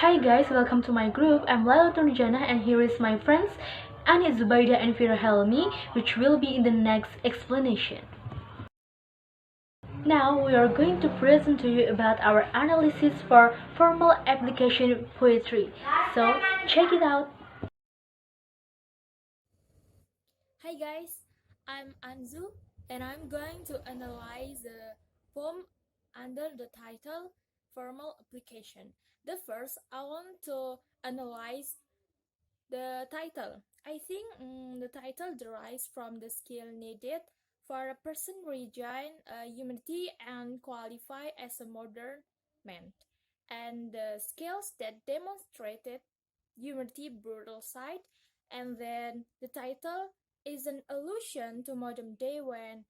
Hi guys, welcome to my group. I'm Lailatul Nurjanah and here is my friends Anik Zubaidah and Vira Helmi, which will be in the next explanation. Now we are going to present to you about our analysis for formal application poetry. So check it out. Hi guys, I'm Anzu and I'm going to analyze the poem under the title Formal Application. The first, I want to analyze the title. I think the title derives from the skill needed for a person rejoin humanity and qualify as a modern man, and the skills that demonstrated humanity brutal side, and then the title is an allusion to modern day when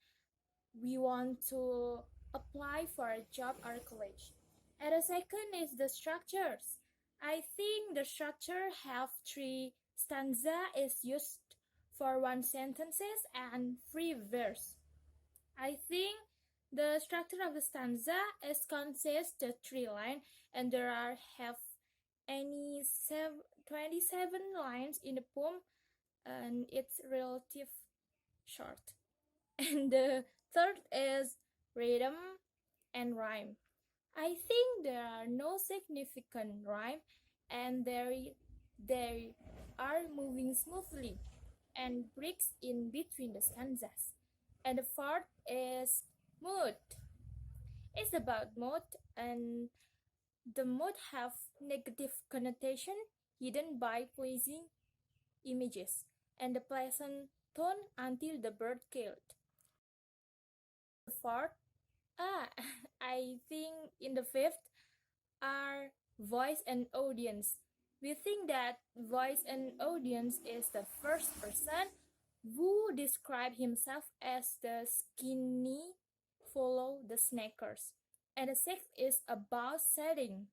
we want to apply for a job or college. And the second is the structures. I think the structure have three stanza is used for one sentences and three verse. I think the structure of the stanza is consists the three line and there are have any 27 lines in the poem and it's relative short. And the third is rhythm and rhyme. I think there are no significant rhyme and they are moving smoothly and breaks in between the stanzas. And the fourth is mood. It's about mood and the mood have negative connotation hidden by pleasing images and the pleasant tone until the bird killed. The fourth, ah, I think in the fifth are voice and audience. We think that voice and audience is the first person who describe himself as the skinny follow the snackers. And the sixth is about setting.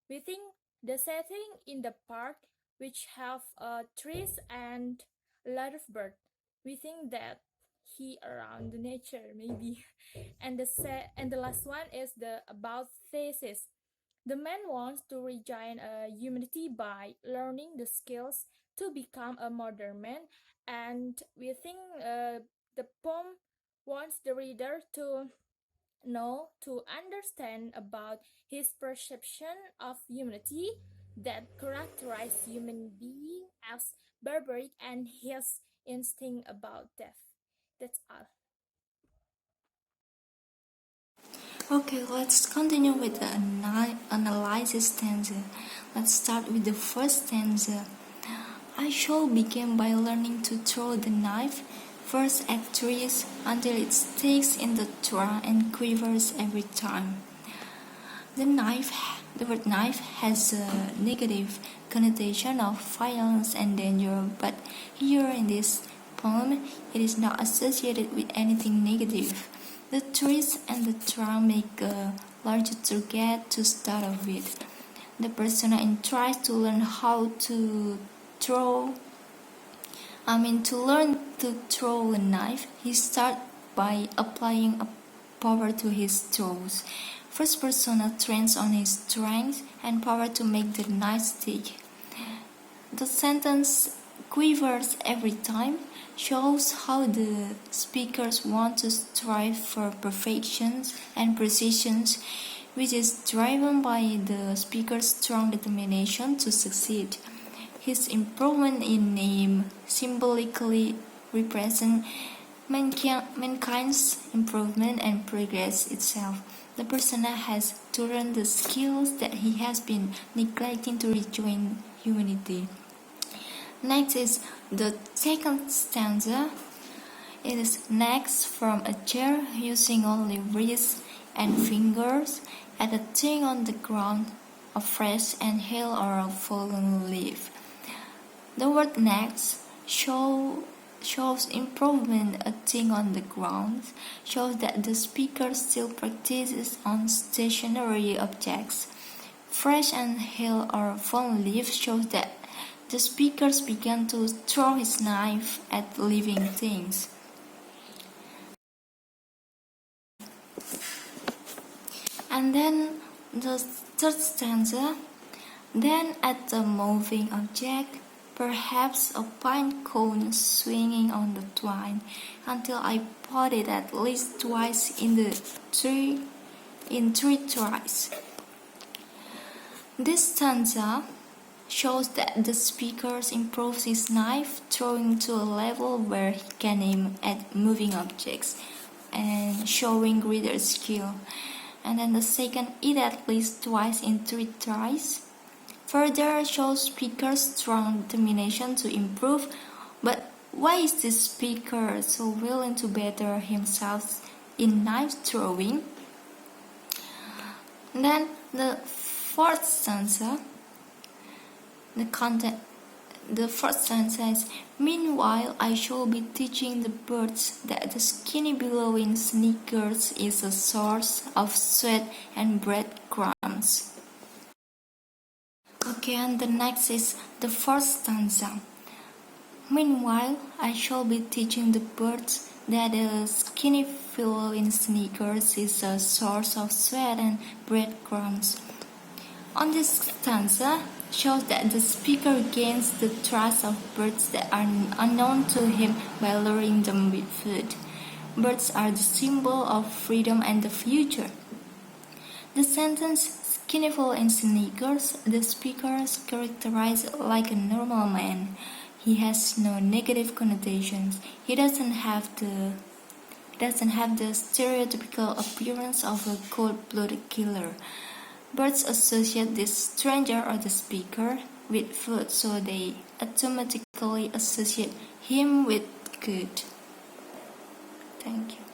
We think the setting in the park which have trees and a lot of birds. We think that he around the nature maybe. And the last one is the about thesis. The man wants to rejoin humanity by learning the skills to become a modern man, and we think the poem wants the reader to know to understand about his perception of humanity that characterize human being as barbaric and his instinct about death. That's all. Okay, let's continue with the analysis stanza. Let's start with the first stanza. I shall begin by learning to throw the knife, first at trees until it sticks in the trunk and quivers every time. The word knife has a negative connotation of violence and danger, but here in this poem, it is not associated with anything negative. The trees and the trunk make a larger target to start off with. The person tries to learn how to learn to throw a knife, he starts by applying a power to his throws. First persona trains on his strength and power to make the knife stick. The sentence quivers every time shows how the speakers want to strive for perfection and precision, which is driven by the speaker's strong determination to succeed. His improvement in name symbolically represents mankind's improvement and progress itself. The persona has to learn the skills that he has been neglecting to rejoin humanity. Next is the second stanza. It is next from a chair using only wrists and fingers at a thing on the ground, a fresh and hail or a fallen leaf. The word next shows improvement. A thing on the ground shows that the speaker still practices on stationary objects. Fresh and hail or fallen leaf shows that the speakers began to throw his knife at living things. And then the third stanza, Then at the moving object, perhaps a pine cone swinging on the twine, until I pot it at least twice in three tries. This stanza shows that the speaker improves his knife throwing to a level where he can aim at moving objects and showing greater skill. And then the second, it at least twice in three tries, further shows speaker's strong determination to improve. But why is this speaker so willing to better himself in knife throwing? And then the fourth stanza, the first stanza is, meanwhile I shall be teaching the birds that the skinny billowing sneakers is a source of sweat and breadcrumbs. Okay, and the next is the fourth stanza. Meanwhile, I shall be teaching the birds that the skinny billowing sneakers is a source of sweat and breadcrumbs. On this stanza shows that the speaker gains the trust of birds that are unknown to him by luring them with food. Birds are the symbol of freedom and the future. The sentence skinnyful in sneakers, the speaker is characterized like a normal man. He has no negative connotations. He doesn't have the stereotypical appearance of a cold-blooded killer. Birds associate this stranger or the speaker with food, so they automatically associate him with good. Thank you.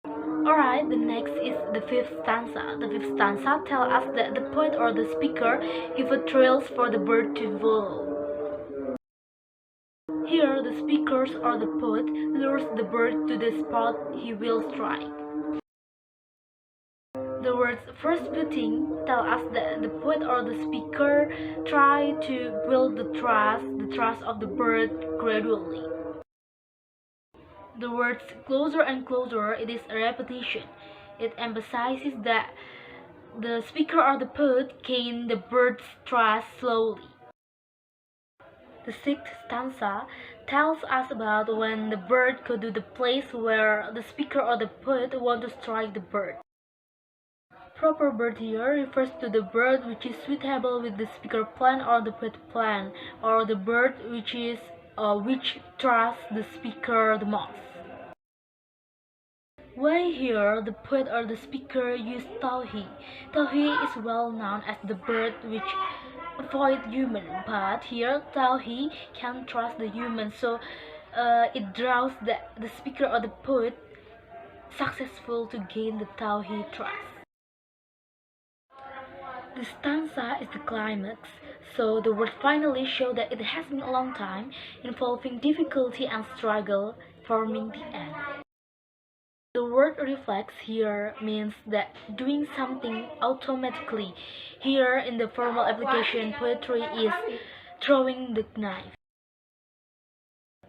Alright, the next is the fifth stanza. The fifth stanza tells us that the poet or the speaker gives thrills for the bird to follow. Here, the speaker or the poet lures the bird to the spot he will strike. The words first putting tell us that the poet or the speaker try to build the trust of the bird gradually. The words closer and closer, it is a repetition. It emphasizes that the speaker or the poet gain the bird's trust slowly. The sixth stanza tells us about when the bird go to the place where the speaker or the poet want to strike the bird. Proper bird here refers to the bird which is suitable with the speaker plan or the poet plan, or the bird which trusts the speaker the most. Why here the poet or the speaker use tauhi? Tauhi is well known as the bird which avoid human, but here tauhi can trust the human, so it draws the speaker or the poet successful to gain the tauhi trust. The stanza is the climax, so the words finally show that it has been a long time, involving difficulty and struggle, forming the end. The word reflex here means that doing something automatically. Here in the formal application, poetry is throwing the knife.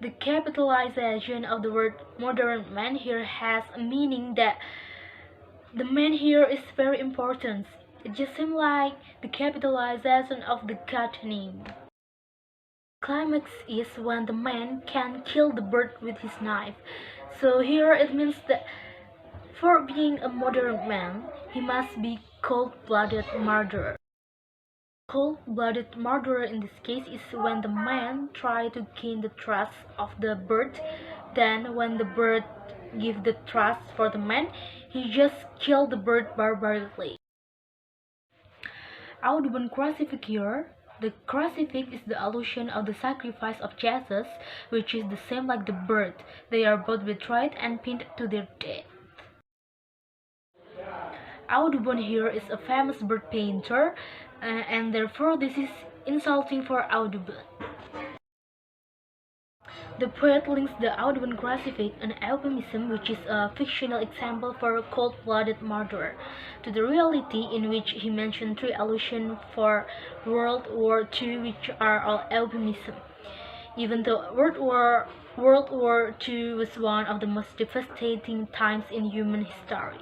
The capitalization of the word modern man here has a meaning that the man here is very important. It just seems like the capitalization of the god name. Climax is when the man can kill the bird with his knife. So here it means that for being a modern man, he must be cold-blooded murderer. Cold-blooded murderer in this case is when the man tries to gain the trust of the bird. Then when the bird gives the trust for the man, he just kills the bird barbarically. Audubon crucifix here. The crucifix is the allusion of the sacrifice of Jesus, which is the same like the bird. They are both betrayed and pinned to their death. Audubon here is a famous bird painter, and therefore this is insulting for Audubon. The poet links the Audubon crucifix, an euphemism which is a fictional example for a cold-blooded murderer, to the reality in which he mentioned three allusions for World War II, which are all euphemism. Even though World War II was one of the most devastating times in human history.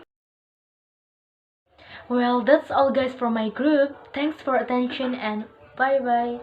Well, that's all guys from my group. Thanks for attention and bye bye.